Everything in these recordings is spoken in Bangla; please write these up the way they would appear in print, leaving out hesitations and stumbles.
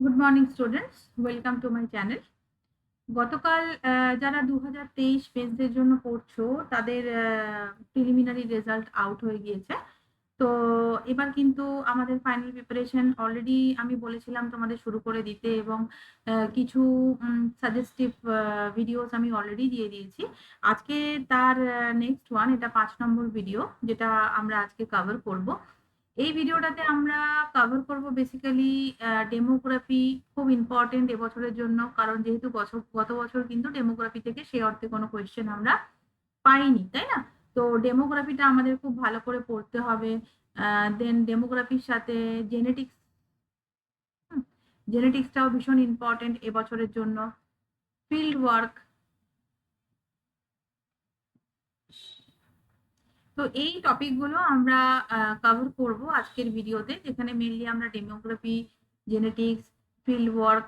Good morning students, welcome to my channel. গতকাল যারা 2023 বেচদের জন্য পড়ছো তাদের প্রিলিমিনারি রেজাল্ট আউট হয়ে গিয়েছে। তো এবার কিন্তু আমাদের ফাইনাল প্রিপারেশন অলরেডি আমি বলেছিলাম তোমাদের শুরু করে দিতে, এবং কিছু সাজেস্টিভ ভিডিওস আমি অলরেডি দিয়ে দিয়েছি। আজকে তার নেক্সট ওয়ান, এটা 5 নম্বর ভিডিও যেটা আমরা আজকে কভার করব। এই ভিডিওটাতে আমরা কভার করব বেসিক্যালি ডেমোগ্রাফি। খুব ইম্পর্টেন্ট এবছরের জন্য, কারণ যেহেতু গত বছর কিন্তু ডেমোগ্রাফি থেকে সে অর্থে কোনো কোয়েশ্চেন আমরা পাইনি, তাই না? তো ডেমোগ্রাফিটা আমাদের খুব ভালো করে পড়তে হবে। দেন ডেমোগ্রাফির সাথে জেনেটিক্স, জেনেটিক্সটাও ভীষণ ইম্পর্টেন্ট এবছরের জন্য। Field work. তো এই টপিকগুলো আমরা কভার করব আজকের ভিডিওতে, যেখানে মেনলি আমরা ডেমোগ্রাফি, জেনেটিক্স, ফিল্ড ওয়ার্ক,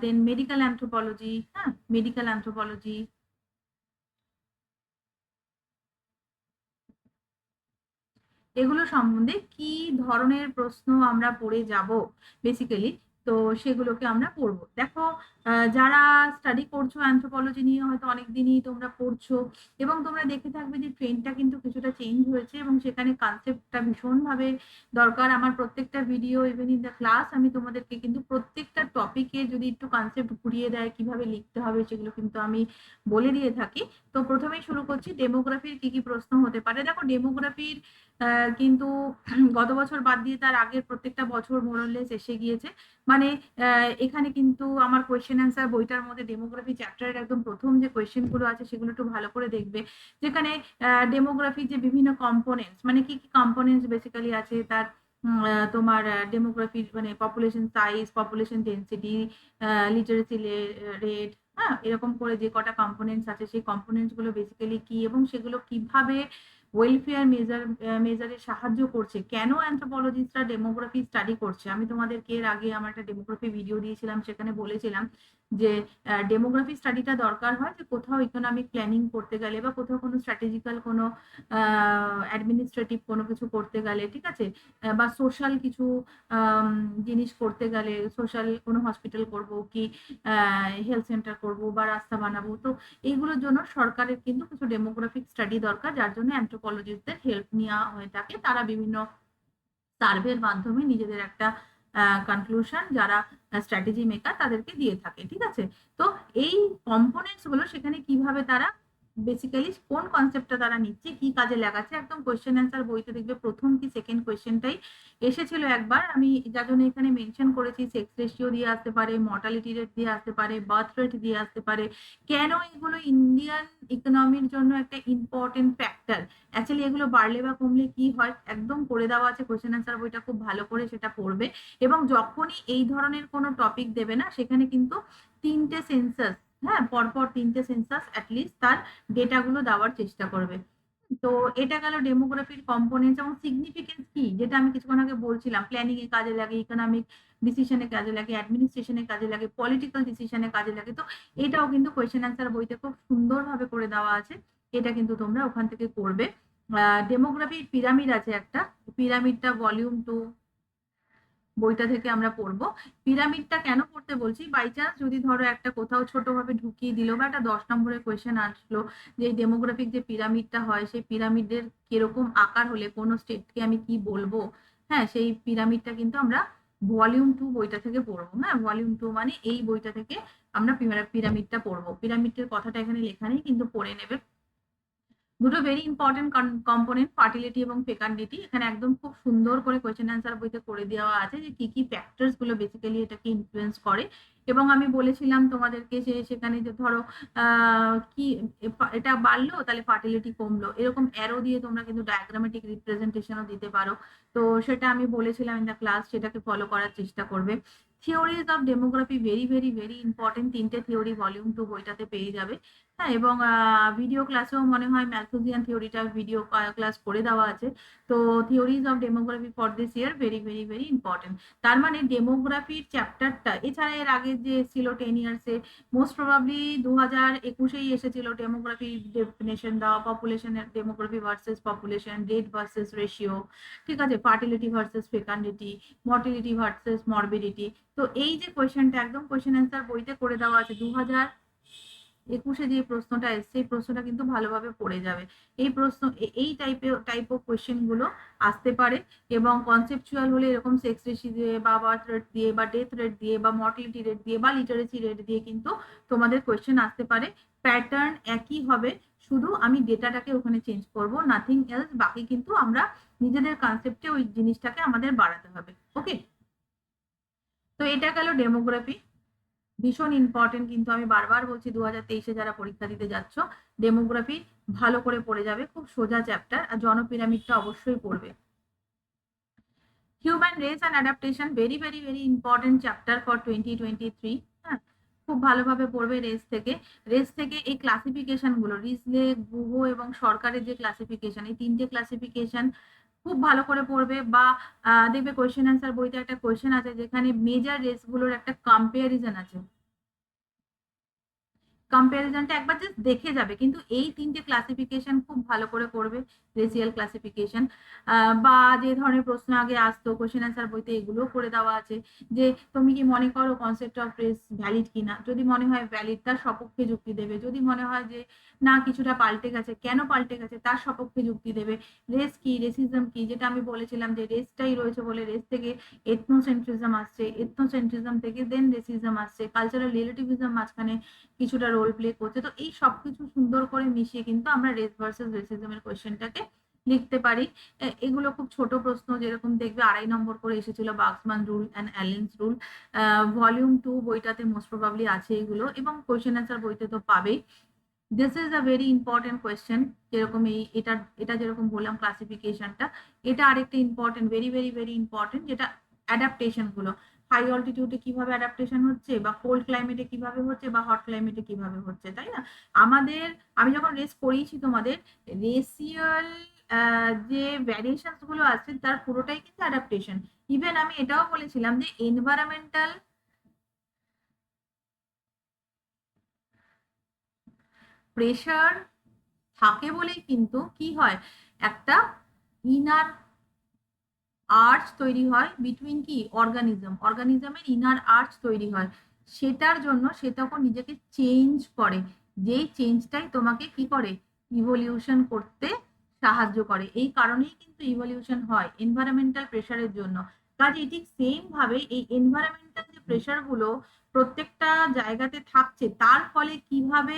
দেন মেডিকেল অ্যানথ্রোপোলজি, হ্যাঁ মেডিকেল অ্যানথ্রোপোলজি, এগুলো সম্বন্ধে কি ধরনের প্রশ্ন আমরা পড়ে যাব বেসিক্যালি, তো সেগুলোকে আমরা পড়বো। দেখো, যারা স্টাডি করছো অ্যানথ্রোপোলজি নিয়ে হয়তো অনেকদিনই তোমরা পড়ছো, এবং তোমরা দেখে থাকবে যে ট্রেন্ডটা কিন্তু কিছুটা চেঞ্জ হয়েছে, এবং সেখানে কনসেপ্টটা ভীষণভাবে দরকার। আমার প্রত্যেকটা video, even in the class, আমি তোমাদেরকে কিন্তু প্রত্যেকটা টপিকে যদি একটু কনসেপ্ট ঘুরিয়ে দেয় কিভাবে লিখতে হবে সেগুলো কিন্তু আমি বলে দিয়ে থাকি। তো প্রথমেই শুরু করছি ডেমোগ্রাফির কি কি প্রশ্ন হতে পারে। দেখো, ডেমোগ্রাফির কিন্তু গত বছর বাদ দিয়ে তার আগের প্রত্যেকটা বছর মোরলেস এসে গিয়েছে। মানে এখানে কিন্তু আমার কোয়েশ্চেন অ্যান্সার বইটার মধ্যে ডেমোগ্রাফি চ্যাপ্টারের একদম প্রথম যে কোয়েশ্চেন গুলো আছে সেগুলো একটু ভালো করে দেখবে, যেখানে ডেমোগ্রাফির যে বিভিন্ন কম্পোনেন্টস, মানে কি কি কম্পোনেন্টস বেসিক্যালি আছে তার, তোমার ডেমোগ্রাফির মানে population size, population density, literacy rate, হ্যাঁ এরকম করে যে কটা কম্পোনেন্টস আছে সেই কম্পোনেন্টস গুলো বেসিক্যালি কি, এবং সেগুলো কিভাবে ওয়েলফেয়ার মেজারে সাহায্য করছে, কেন অ্যানথ্রোপোলজিস্টরা ডেমোগ্রাফি স্টাডি করছে। আমি তোমাদেরকে এর আগে আমার একটা ডেমোগ্রাফি ভিডিও দিয়েছিলাম, সেখানে বলেছিলাম যে ডেমোগ্রাফি স্টাডিটা দরকার হয় যে কোথাও ইকোনমিক প্ল্যানিং করতে গেলে, বা কোথাও কোনো স্ট্র্যাটেজিক্যাল কোনো অ্যাডমিনিস্ট্রেটিভ কোনো কিছু করতে গেলে, ঠিক আছে, বা সোশ্যাল কিছু জিনিস করতে গেলে, সোশ্যাল কোনো হসপিটাল করব কি হেলথ সেন্টার করব বা রাস্তা বানাবো, তো এইগুলোর জন্য সরকারের কিন্তু কিছু ডেমোগ্রাফিক স্টাডি দরকার, যার জন্য অ্যানথ্রোপোলজিস্টদের হেল্প নেওয়া হয়ে থাকে। তারা বিভিন্ন সার্ভের মাধ্যমে নিজেদের একটা কনক্লুশন, যারা স্ট্র্যাটেজি মেকার তাদেরকে দিয়ে থাকে, ঠিক আছে। তো এই কম্পোনেন্টস গুলো সেখানে কিভাবে তারা বেসিক্যালি কোন কনসেপ্টটা তারা নিচ্ছে, কি কাজে লাগাচ্ছে, একদম কোয়েশ্চেন অ্যান্সার বইতে দেখবে প্রথম কি সেকেন্ড কোয়েশ্চেনটাই এসেছিল একবার। আমি যার জন্য এখানে মেনশন করেছি, সেক্স রেশিও দিয়ে আসতে পারে, মর্টালিটি রেট দিয়ে আসতে পারে, বার্থ রেট দিয়ে আসতে পারে। কেন এগুলো ইন্ডিয়ান ইকোনমির জন্য একটা ইম্পর্টেন্ট ফ্যাক্টর, অ্যাকচুয়ালি এগুলো বাড়লে বা কমলে কি হয়, একদম করে দেওয়া আছে কোয়েশ্চেন অ্যান্সার বইটা, খুব ভালো করে সেটা পড়বে। এবং যখনই এই ধরনের কোনো টপিক দেবে না, সেখানে কিন্তু 3টে সেন্সাস, হ্যাঁ পরপর 3টে সেন্সাস অ্যাটলিস্ট তার ডেটাগুলো দেওয়ার চেষ্টা করবে। তো এটা গেল ডেমোগ্রাফির কম্পোনেন্টস এবং সিগনিফিকেন্স কি, যেটা আমি কিছুক্ষণ আগে বলছিলাম, প্ল্যানিং এ কাজে লাগে, ইকোনমিক ডিসিশনে কাজে লাগে, অ্যাডমিনিস্ট্রেশনে কাজে লাগে, পলিটিক্যাল ডিসিশনে কাজে লাগে। তো এটাও কিন্তু কোয়েশ্চেন অ্যান্সার বইতে খুব সুন্দরভাবে করে দেওয়া আছে, এটা কিন্তু তোমরা ওখান থেকে করবে। ডেমোগ্রাফির পিরামিড আছে একটা, পিরামিডটা ভলিউম 2 বইটা থেকে আমরা পড়বো। পিরামিডটা কেন পড়তে বলছি, বাই চান্স যদি ধরো একটা কোথাও ছোটভাবে ঢুকিয়ে দিল, বা একটা 10 নম্বরের কোয়েশ্চেন আসলো যে এই ডেমোগ্রাফিক যে পিরামিডটা হয় সেই পিরামিডের কিরকম আকার হলে কোনো স্টেটকে আমি কি বলবো, হ্যাঁ সেই পিরামিডটা কিন্তু আমরা ভলিউম 2 বইটা থেকে পড়বো। হ্যাঁ ভলিউম 2 মানে এই বইটা থেকে আমরা পিরামিডটা পড়বো। পিরামিডের কথাটা এখানে লেখা নেই, কিন্তু পড়ে নেবে। দুটো ভেরি ইম্পর্টেন্ট কম্পোনেন্ট, ফার্টিলিটি এবং ফেকান্ডিটি, এখানে একদম খুব সুন্দর করে কোয়েশ্চেন অ্যান্সার বইতে করে দেওয়া আছে যে কি কি ফ্যাক্টরস গুলো বেসিক্যালি এটাকে ইনফ্লুয়েন্স করে। এবং আমি বলেছিলাম তোমাদেরকে যে সেখানে যে ধরো কি এটা বাড়লো তাহলে ফার্টিলিটি কমলো, এরকম অ্যারো দিয়ে তোমরা কিন্তু ডায়াগ্রামেটিক রিপ্রেজেন্টেশনও দিতে পারো। তো সেটা আমি বলেছিলাম ইন দ্য ক্লাস, সেটাকে ফলো করার চেষ্টা করবে। Theories of demography very very very important, 3টে থিওরি ভলিউম 2 বইটাতে পেয়ে যাবে। হ্যাঁ এবং ভিডিও ক্লাসেও মনে হয় ম্যালথুজিয়ান থিওরিটা ভিডিও ক্লাস করে দেওয়া আছে। তো theories of demography for this year very very very important. তার মানে ডেমোগ্রাফির চ্যাপ্টারটা, এছাড়া এর আগে আগে যে এসেছিল 10 ইয়ার্সে, মোস্ট প্রবাবলি 2021-এই এসেছিল ডেমোগ্রাফি ডেফিনেশন দেওয়া, পপুলেশনের demography versus population, date versus ratio, ঠিক আছে, fertility versus fecundity, mortality versus morbidity. তো এই যে কোয়েশ্চেনটা একদম কোয়েশ্চেন অ্যান্সার বইতে করে দেওয়া আছে, 2021-এ যে প্রশ্নটা এসছে এই প্রশ্নটা কিন্তু ভালোভাবে পড়ে যাবে। এই প্রশ্ন এই টাইপ অফ কোয়েশ্চেন গুলো আসতে পারে, এবং কনসেপচুয়াল হলে এরকম সেক্স রেশি দিয়ে বা বার্থ রেট দিয়ে বা ডেথ রেট দিয়ে বা মর্টিলিটি রেট দিয়ে বা লিটারেসি রেট দিয়ে কিন্তু তোমাদের কোয়েশ্চেন আসতে পারে। প্যাটার্ন একই হবে, শুধু আমি ডেটাটাকে ওখানে চেঞ্জ করব, নাথিং এলস। বাকি কিন্তু আমরা নিজেদের কনসেপ্টে ওই জিনিসটাকে আমাদের বাড়াতে হবে। ওকে, তো এটা গেল ডেমোগ্রাফি। ভীষণ ইম্পর্টেন্ট, কিন্তু আমি বারবার বলছি 2023-এ যারা পরীক্ষা দিতে যাচ্ছ ডেমোগ্রাফি ভালো করে পড়ে যাবে, খুব সোজা চ্যাপ্টার। আর জনপিরামিডটা অবশ্যই পড়বে। Human race and adaptation, very very very important chapter for 2023। হ্যাঁ, খুব ভালোভাবে পড়বে রেস থেকে এই ক্লাসিফিকেশন গুলো, রিজলে, গুহ এবং সরকারের যে ক্লাসিফিকেশন, এই 3টে ক্লাসিফিকেশন খুব ভালো করে পড়বে। বা দেখবে কোয়েশ্চেন অ্যান্সার বইতে একটা কোয়েশ্চেন আছে যেখানে মেজর রেস গুলোর একটা কম্পারিজন আছে, কম্পারিজনটা একবার জাস্ট দেখে যাবে। কিন্তু এই 3টে ক্লাসিফিকেশন খুব ভালো করে করবে, রেসিয়াল ক্লাসিফিকেশন। বা যে ধরনের প্রশ্ন আগে আসতো কোশ্চেন অ্যান্সার বইতে এগুলো করে দেওয়া আছে, যে তুমি কি মনে করো কনসেপ্ট অফ রেস ভ্যালিড কিনা, যদি মনে হয় ভ্যালিড তার সপক্ষে যুক্তি দেবে, যদি মনে হয় যে না কিছুটা পাল্টে গেছে, কেন পাল্টে গেছে তার সপক্ষে যুক্তি দেবে। রেস কি, রেসিজম কি, যেটা আমি বলেছিলাম যে রেসটাই রয়েছে বলে রেস থেকে এথনোসেন্ট্রিজম আসছে, এথনোসেন্ট্রিজম থেকে দেন রেসিজম আসছে, কালচারাল রিলেটিভিজম মাঝখানে কিছুটা রোল প্লে করছে। তো এই সবকিছু সুন্দর করে মিশিয়ে কিন্তু আমরা রেস ভার্সেস রেসিজমের কোয়েশ্চেনটাকে লিখতে পারি। এগুলো খুব ছোট প্রশ্ন, যেরকম দেখবে 2.5 নম্বর করে এসেছিল বাক্সমান rule and Allen's rule. Volume 2 বইটাতে মোস্ট প্রবাবলি আছে এগুলো, এবং কোয়েশ্চেন অ্যান্সার বইতে তো পাবেই। This is a very important question, যেরকম এটা যেরকম বললাম ক্লাসিফিকেশনটা, এটা আরেকটা important, very very very important, যেটা অ্যাডাপ্টেশন গুলো, হাই অল্টিটিউডে কিভাবে অ্যাডাপ্টেশন হচ্ছে, বা কোল্ড ক্লাইমেটে কিভাবে হচ্ছে, বা হট ক্লাইমেটে কিভাবে হচ্ছে, তাই না? আমি যখন রেস করিয়েছি তোমাদের, রেসিয়াল যে ভ্যারিয়েশনস গুলো আছে তার পুরোটাই কিন্তু অ্যাডাপ্টেশন। ইভেন আমি এটাও বলেছিলাম যে এনভায়রনমেন্টাল প্রেশার থাকে বলেই কিন্তু কি হয়, একটা ইনার আর্চ তৈরি হয় বিটুইন কি অর্গানিজমের ইনার আর্চ তৈরি হয়। সেটার জন্য সে তখন নিজেকে চেঞ্জ করে, যেই চেঞ্জটাই তোমাকে কি করে, ইভলিউশন করতে সাহায্য করে। এই কারণেই কিন্তু ইভলিউশন হয় এনভায়রনমেন্টাল প্রেশারের জন্য। কাজে ঠিক সেম ভাবে এই এনভায়রনমেন্টাল যে প্রেশার গুলো প্রত্যেকটা জায়গাতে থাকছে, তার ফলে কিভাবে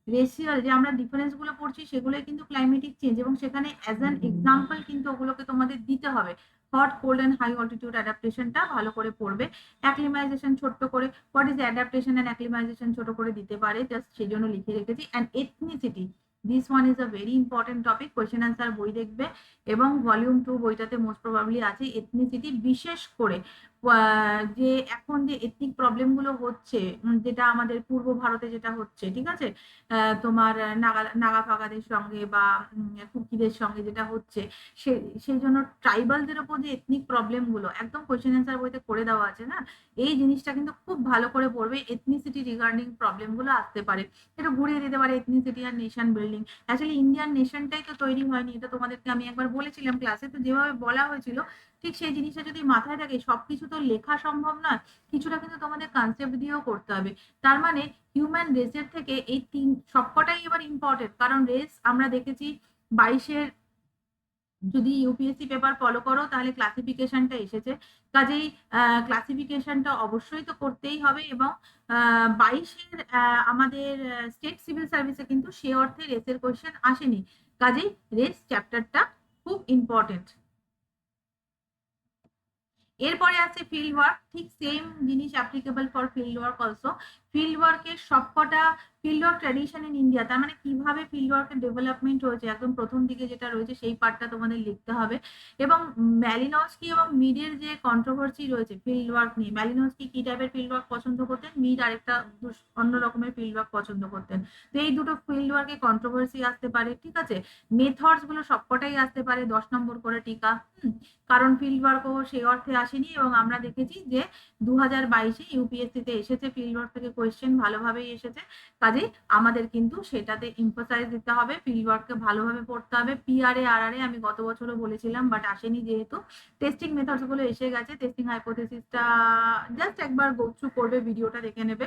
রেশিয়াল যে আমরা ডিফারেন্স গুলো পড়ছি সেগুলো কিন্তু ক্লাইমেটিক চেঞ্জ, এবং সেখানে অ্যাজ অ্যান এক্সাম্পল কিন্তু ওগুলোকে তোমাদের দিতে হবে। Hot cold and high altitude অ্যাডাপ্টেশনটা ভালো করে পড়বে। অ্যাক্লিমাইজেশন ছোট্ট করে, what is adaptation and acclimatization ছোট করে দিতে পারে, জাস্ট সেই জন্য লিখে রেখেছি। And ethnicity, this one is a very important topic, question answer বই দেখবে, এবং ভলিউম 2 বইটাতে মোস্ট প্রবাবলি আছে এথনিসিটি। বিশেষ করে যে এখন যে এথনিক প্রবলেম গুলো হচ্ছে, যেটা আমাদের পূর্ব ভারতে যেটা হচ্ছে, ঠিক আছে, তোমার নাগা ফাগাদের সঙ্গে বা কুকিদের সঙ্গে যেটা হচ্ছে, সেই জন্য ট্রাইবালদের ওপর যে এথনিক প্রবলেম গুলো একদম কোয়েশ্চেন অ্যান্সার বইতে করে দেওয়া আছে না, এই জিনিসটা কিন্তু খুব ভালো করে পড়বে। এথনিসিটি রিগার্ডিং প্রবলেম গুলো আসতে পারে, একটু ঘুরিয়ে দিতে পারে এথনিসিটি আর নেশন বিল্ডিং। অ্যাকচুয়ালি ইন্ডিয়ান নেশনটাই তো তৈরি হয়নি, এটা তোমাদেরকে আমি একবার বলেছিলাম ক্লাসে, তো যেভাবে বলা হয়েছিল ঠিক সেই জিনিসটা যদি মাথায় থাকে, সবকিছু তো লেখা সম্ভব নয়, কিছুটা কিন্তু তোমাদের কনসেপ্ট দিয়েও করতে হবে। তার মানে হিউম্যান রেসের থেকে এই সবকটাই এবার ইম্পর্টেন্ট, কারণ রেস আমরা দেখেছি 22-এর, যদি ইউপিএসসি পেপার ফলো করো তাহলে ক্লাসিফিকেশনটা এসেছে, কাজেই ক্লাসিফিকেশনটা অবশ্যই তো করতেই হবে। এবং 22-এর আমাদের স্টেট সিভিল সার্ভিসে কিন্তু সে অর্থে রেসের কোয়েশ্চেন আসেনি, কাজেই রেস চ্যাপ্টারটা খুব ইম্পর্টেন্ট। এরপরে আছে ফিল্ড ওয়ার্ক, ঠিক সেম জিনিস applicable for field work also. Field ওয়ার্কের সবকটা field work tradition in India, তার মানে কিভাবে ফিল্ড ওয়ার্কের ডেভেলপমেন্ট হয়েছে একদম প্রথম দিকে যেটা রয়েছে সেই পার্টটা তোমাদের লিখতে হবে। এবং ম্যালিনস্কি এবং মিডের যে কন্ট্রোভার্সি রয়েছে ফিল্ড ওয়ার্ক নিয়ে, ম্যালিনস্কি কি টাইপের ফিল্ড ওয়ার্ক পছন্দ করতেন, মিড আরেকটা অন্য রকমের ফিল্ড ওয়ার্ক পছন্দ করতেন। তো এই দুটো ফিল্ড ওয়ার্কে কন্ট্রোভার্সি আসতে পারে, ঠিক আছে। মেথডস গুলো সবকটাই আসতে পারে 10 নম্বর করে টিকা। কারণ ফিল্ড ওয়ার্কও সেই অর্থে আসেনি, এবং আমরা দেখেছি যে 2022-এ ইউপিএসসিতে এসেছে ফিল্ড ওয়ার্ক থেকে কোয়েশ্চেন, ভালোভাবেই এসেছে। কাজে আমাদের কিন্তু সেটাতে এমফাসাইজ দিতে হবে, ফিল্ড ওয়ার্ককে ভালোভাবে পড়তে হবে। পিআরএ আরআরএ আমি গত বছরও বলেছিলাম, বাট আসেনি যেহেতু। টেস্টিং মেথডস গুলো এসে গেছে, টেস্টিং হাইপোথেসিসটা জাস্ট একবার গো থ্রু করবে, ভিডিওটা দেখে নেবে।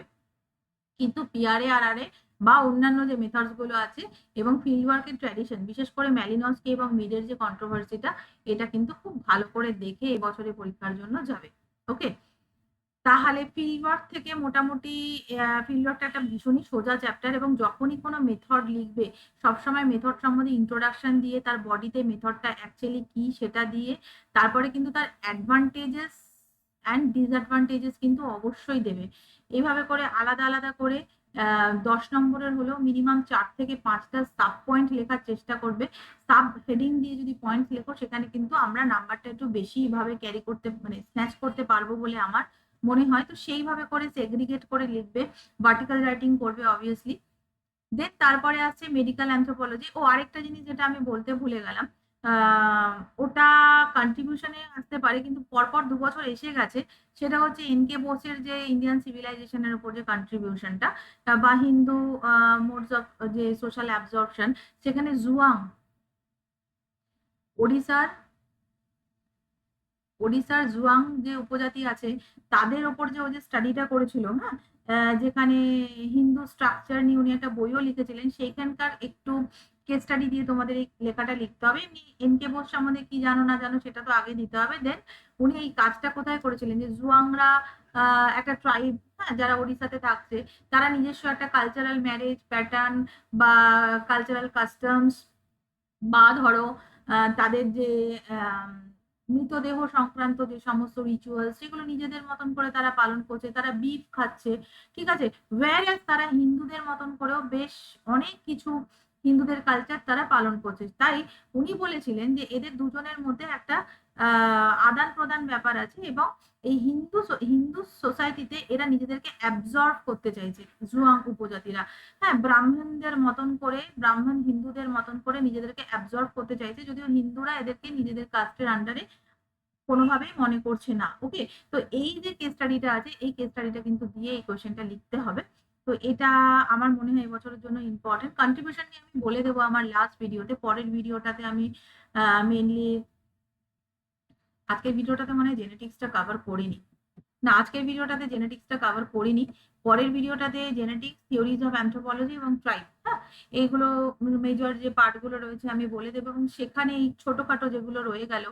কিন্তু পিআরএ আরআরএ বা অন্যান্য যে মেথডস গুলো আছে এবং ফিল্ড ওয়ার্কের ট্র্যাডিশন, বিশেষ করে ম্যালিনস্কি এবং মিডের যে কন্ট্রোভার্সিটা, এটা কিন্তু খুব ভালো করে দেখে এবছরে পরীক্ষার জন্য যাবে। ওকে, তাহলে ফিল্ড ওয়ার্ক থেকে মোটামুটি ফিল্ড ওয়ার্কটা একটা ভীষণই সোজা চ্যাপ্টার, এবং যখনই কোনো মেথড লিখবে সবসময় মেথড সম্বন্ধে ইন্ট্রোডাকশন দিয়ে, তার বডিতে মেথডটা অ্যাকচুয়ালি কি সেটা দিয়ে, তারপরে কিন্তু তার অ্যাডভান্টেজেস অ্যান্ড ডিসঅ্যাডভান্টেজেস কিন্তু অবশ্যই দেবে। এইভাবে করে আলাদা আলাদা করে 10 নম্বরের হলেও মিনিমাম 4 থেকে 5টা সাব পয়েন্ট লেখার চেষ্টা করবে। সাব হেডিং দিয়ে যদি পয়েন্ট লেখো, সেখানে কিন্তু আমরা নাম্বারটা একটু বেশি ভাবে ক্যারি করতে, মানে স্ন্যাচ করতে পারবো বলে আমার মনে হয়। তো সেইভাবে করে সেগ্রিগেট করে লিখবে, ভার্টিক্যাল রাইটিং করবে অবভিয়াসলি। দেন তারপরে আসছে মেডিকেল অ্যানথ্রোপোলজি। ও আরেকটা জিনিস যেটা আমি বলতে ভুলে গেলাম, ওটা কন্ট্রিবিউশনে আসতে পারে কিন্তু পরপর 2 বছর এসে গেছে, সেটা হচ্ছে এনকে বোসের যে ইন্ডিয়ান সিভিলাইজেশনের উপর যে কন্ট্রিবিউশনটা, বা হিন্দু মোডস অফ যে সোশ্যাল অ্যাবজর্পশন, সেখানে জুয়াং, ওড়িশার ওড়িশার জুয়াং যে উপজাতি আছে, তাদের ওপর যে ও যে স্টাডিটা করেছিল, হ্যাঁ, যেখানে হিন্দু স্ট্রাকচার নিয়ে উনি একটা বইও লিখেছিলেন, সেইখানকার একটু কেস স্টাডি দিয়ে তোমাদের এই লেখাটা লিখতে হবে। এমনি এনকে বোস সম্বন্ধে কি জানো না জানো সেটা তো আগে দিতে হবে। দেন উনি এই কাজটা কোথায় করেছিলেন, যে জুয়াংরা একটা ট্রাইব, হ্যাঁ, যারা ওড়িশাতে থাকছে, তারা নিজস্ব একটা কালচারাল ম্যারেজ প্যাটার্ন বা কালচারাল কাস্টমস, বা ধরো তাদের যে মৃতদেহ সংক্রান্ত যে সমস্ত রিচুয়াল, সেগুলো নিজেদের মতন করে তারা পালন করছে, তারা বিফ খাচ্ছে, ঠিক আছে। ওয়্যারএজ তারা হিন্দুদের মতন করেও বেশ অনেক কিছু হিন্দুদের কালচার তারা পালন করছে। তাই উনি বলেছিলেন যে এদের দুজনের মধ্যে একটা আদান প্রদান ব্যাপার আছে, এবং এই হিন্দু সোসাইটিতে এরা নিজেদেরকে অ্যাবজর্ব করতে চাইছে, জুয়াং উপজাতিরা। হ্যাঁ, ব্রাহ্মণদের মতন করে, ব্রাহ্মণ হিন্দুদের মতন করে নিজেদেরকে অ্যাবজর্ব করতে চাইছে, যদিও হিন্দুরা এদেরকে নিজেদের কাস্টের আন্ডারে কোনোভাবেই মনে করছে না। ওকে, তো এই যে কেস স্টাডিটা আছে, এই কেস স্টাডিটা কিন্তু দিয়ে এই কোয়েশ্চেনটা লিখতে হবে। তো এটা আমার মনে হয় এবছরের জন্য ইম্পর্টেন্ট। কন্ট্রিবিউশন নিয়ে আমি বলে দেবো আমার লাস্ট ভিডিওতে, পরের ভিডিওটাতে আমি মেনলি, আজকের ভিডিওটাতে মানে জেনেটিক্সটা কভার করিনি, না আজকের ভিডিওটাতে জেনেটিক্সটা কভার করিনি, পরের ভিডিওটাতে জেনেটিক্স, থিওরিজ অফ অ্যানথ্রোপোলজি এবং ট্রাইব, হ্যাঁ, এইগুলো মেজর যে পার্টগুলো রয়েছে আমি বলে দেবো। এবং সেখানে এই ছোটখাটো যেগুলো রয়ে গেল,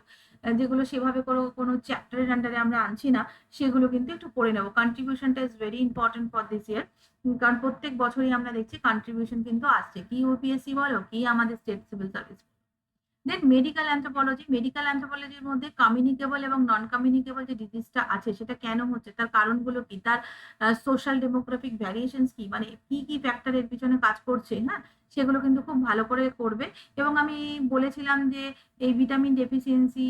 যেগুলো সেভাবে কোনো চ্যাপ্টারের আন্ডারে আমরা আনছি না, সেগুলো কিন্তু একটু পড়ে নেবো। কন্ট্রিবিউশনটা is very important for this year, কারণ প্রত্যেক বছরই আমরা দেখছি কন্ট্রিবিউশন কিন্তু আসছে, কি ইউপিএসসি বলো কি আমাদের স্টেট সিভিল সার্ভিস। দেন মেডিকেল অ্যান্থ্রোপোলজির মধ্যে কমিউনিকেবল এবং নন কমিউনিকেবল যে ডিজিজটা আছে, সেটা কেন হচ্ছে, তার কারণগুলো কি, তার সোশ্যাল ডেমোগ্রাফিক ভ্যারিয়েশনস কি, মানে কি কি ফ্যাক্টরের পিছনে কাজ করছে, হ্যাঁ, সেগুলো কিন্তু খুব ভালো করে করবে। এবং আমি বলেছিলাম যে এই ভিটামিন ডেফিসিয়েন্সি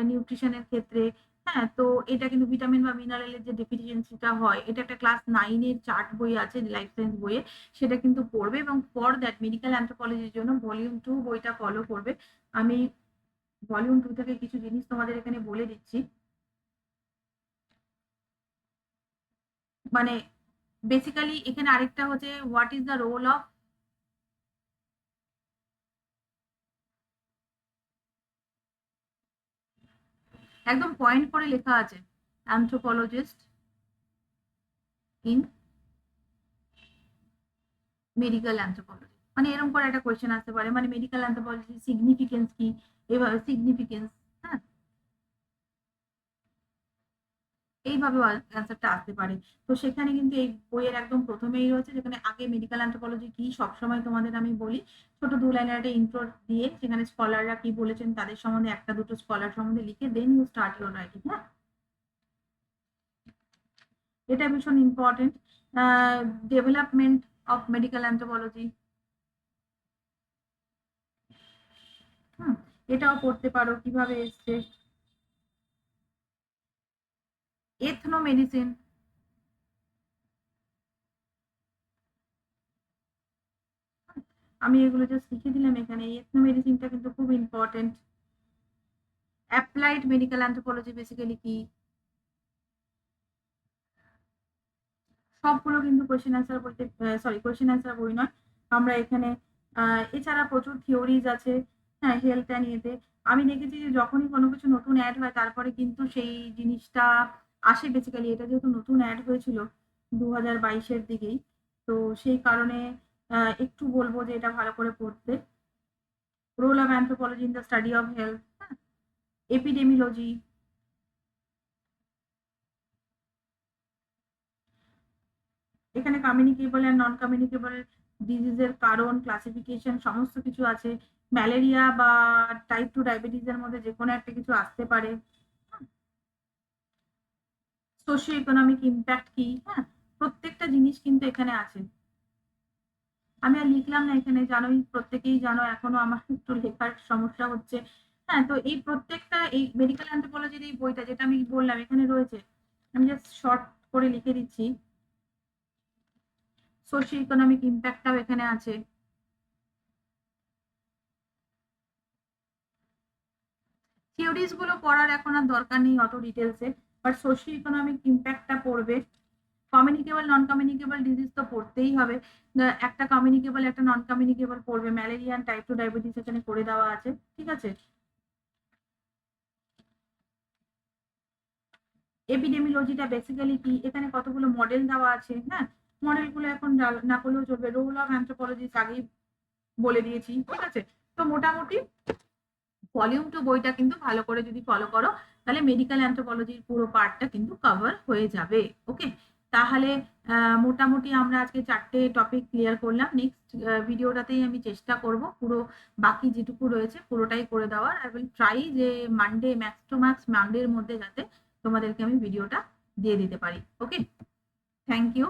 নিউট্রিশনের ক্ষেত্রে, হ্যাঁ, তো এটা কিন্তু ভিটামিন বা মিনারেলের যে ডেফিসিয়েন্সিটা হয়, এটা একটা ক্লাস 9-এর চার্ট বই আছে লাইফ সায়েন্স বইয়ে, সেটা কিন্তু পড়বে। এবং ফর দ্যাট মেডিকেল অ্যান্থ্রোপোলজির জন্য ভলিউম 2 বইটা ফলো করবে। আমি ভলিউম 2 থেকে কিছু জিনিস তোমাদের এখানে বলে দিচ্ছি। মানে বেসিক্যালি এখানে আরেকটা হচ্ছে what is the role of, একদম পয়েন্ট করে লেখা আছে, অ্যানথ্রোপোলজিস্ট ইন মেডিকেল অ্যানথ্রোপোলজি, মানে এরকম করে একটা কোয়েশ্চেন আসতে পারে, মানে মেডিকেল অ্যানথ্রোপোলজি সিগনিফিকেন্স কি, এভাবে সিগনিফিকেন্স, হ্যাঁ, এইভাবে অ্যান্সারটা আসতে পারে। তো সেখানে কিন্তু এই বইয়ের একদম প্রথমেই রয়েছে, যেখানে আগে মেডিকেল অ্যান্থ্রোপোলজি কি সবসময় তোমাদের আমি বলি, ছোট 2 লাইনের একটা ইন্ট্রো দিয়ে, সেখানে স্কলাররা কি বলেছেন তাদের সম্বন্ধে একটা দুটো স্কলার সম্বন্ধে লিখে then you start your writing. হ্যাঁ, এটা ভীষণ important. Development of medical anthropology, এটাও পড়তে পারো কিভাবে এসছে। এথনো মেডিসিন, আমি এগুলো জাস্ট লিখে দিলাম এখানে। এথনো মেডিসিনটা কিন্তু খুব important. Applied medical anthropology basically কি, সবগুলো কিন্তু কোয়েশ্চেন অ্যান্সার বইতে, সরি কোয়েশ্চেন অ্যান্সার বই নয়, আমরা এখানে এছাড়া প্রচুর থিওরিজ আছে, হ্যাঁ, হেলথ অ্যান্ড ইয়েতে। আমি দেখেছি যে যখনই কোনো কিছু নতুন অ্যাড হয় তারপরে কিন্তু সেই জিনিসটা আসে। বেসিক্যালি এটা যেহেতু নতুন অ্যাড হয়েছিল 2022-এর দিকেই, তো সেই কারণে একটু বলবো যে এটা ভালো করে পড়তে। Role of anthropology in the study of health, epidemiology, এখানে কমিউনিকেবল অ্যান্ড নন কমিউনিকেবল ডিজিজের কারণ, ক্লাসিফিকেশন সমস্ত কিছু আছে। ম্যালেরিয়া বা টাইপ 2 ডায়াবেটিসের মধ্যে যে কোনো একটা কিছু আসতে পারে। সোশিও ইকোনমিক ইম্প্যাক্ট কি, হ্যাঁ, প্রত্যেকটা জিনিস কিন্তু এখানে আছে। আমি আর লিখলাম না এখানে, জানোই, প্রত্যেকেই জানো এখনো আমার একটু লেখার সমস্যা হচ্ছে। হ্যাঁ, তো এই প্রত্যেকটা এই মেডিকেল অ্যান্থ্রোপোলজির এই বইটা যেটা আমি বললাম এখানে রয়েছে, আমি জাস্ট শর্ট করে লিখে দিচ্ছি। সোশিও ইকোনমিক ইম্প্যাক্টটাও এখানে আছে। থিওরিজ গুলো পড়ার এখন আর দরকার নেই অত ডিটেলসে, বাট সোশিও ইকোনমিক ইম্প্যাক্টটা পড়বে। কমিউনিকেবল নন কমিউনিকেবল ডিজিজ তো পড়তেই হবে, একটা কমিউনিকেবল একটা নন কমিউনিকেবল পড়বে। ম্যালেরিয়া টাইপ 2 ডায়াবেটিস এখানে করে দেওয়া আছে, ঠিক আছে। এপিডেমিওলজিটা বেসিক্যালি কি, এখানে কতগুলো মডেল দেওয়া আছে, হ্যাঁ, মডেলগুলো এখন না করলেও চলবে। রোল অফ অ্যান্থ্রোপোলজিস্ট আগেই বলে দিয়েছি, ঠিক আছে। তো মোটামুটি ভলিউম 2 বইটা কিন্তু ভালো করে যদি ফলো করো তাহলে মেডিকেল অ্যান্থ্রোপোলজির পুরো পার্টটা কিন্তু কভার হয়ে যাবে। ওকে, তাহলে মোটামুটি আমরা আজকে 4টে টপিক ক্লিয়ার করলাম। নেক্সট ভিডিওটাতেই আমি চেষ্টা করব পুরো বাকি যেটুকু রয়েছে পুরোটাই করে দেওয়ার। আই উইল ট্রাই যে মানডে, ম্যাক্স টু ম্যাক্স মানডের মধ্যে যাতে তোমাদেরকে আমি ভিডিওটা দিয়ে দিতে পারি। ওকে, থ্যাংক ইউ।